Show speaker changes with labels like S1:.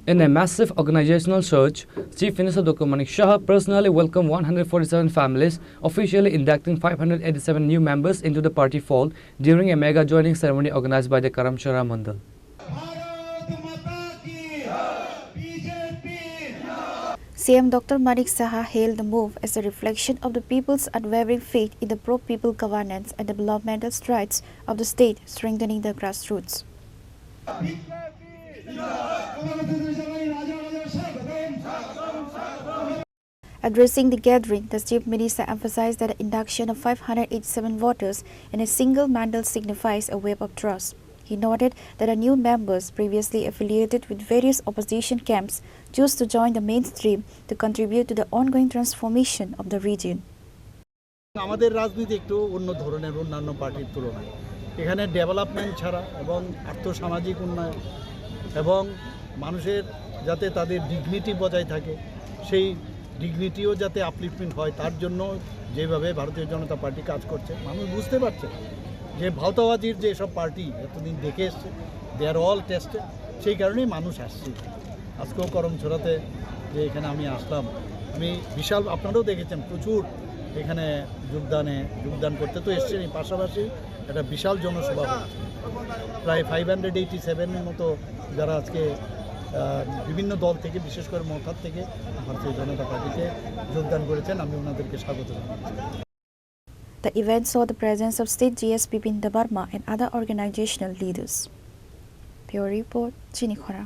S1: In a massive organizational search, Chief Minister Dr. Manik Shah personally welcomed 147 families, officially inducting 587 new members into the party fold during a mega joining ceremony organized by the Karamchara Mandal.
S2: CM Dr. Manik Shah hailed the move as a reflection of the people's unwavering faith in the pro-people governance and developmental strides of the state, strengthening the grassroots. Addressing the gathering, the Chief Minister emphasized that the induction of 587 voters in a single mandal signifies a wave of trust. He noted that the new members, previously affiliated with various opposition camps, chose to join the mainstream to contribute to the ongoing transformation of the region.
S3: আমাদের রাজনীতি একটু অন্য ধরনের অন্যান্য পার্টির তুলনায় এখানে development ছাড়া এবং আর্থসামাজিক উন্নয়ন এবং মানুষের যাতে তাদের ডিগনিটি বজায় থাকে সেই ডিগনিটিও যাতে আপলিফমেন্ট হয় তার জন্য যেভাবে ভারতীয় জনতা পার্টি কাজ করছে মানুষ বুঝতে পারছে যে ভাওতাবাজির যে সব পার্টি এতদিন দেখে এসছে দে আর অল টেস্টেড সেই কারণেই মানুষ আসছে আজকেও করমছড়াতে যে এখানে আমি আসলাম আমি বিশাল আপনারাও দেখেছেন প্রচুর এখানে যোগদান করতে তো এসছেনই পাশাপাশি একটা বিশাল জনসভা হচ্ছে প্রায় 587-এর মতো যারা আজকে বিভিন্ন দল থেকে বিশেষ করে মথার থেকে ভারতীয় জনতা পার্টিতে যোগদান করেছেন আমি ওনাদেরকে স্বাগত জানাচ্ছি
S2: The event saw the presence of State GS Bipin Debarma and other organizational leaders. Pure Report, Chinikhora.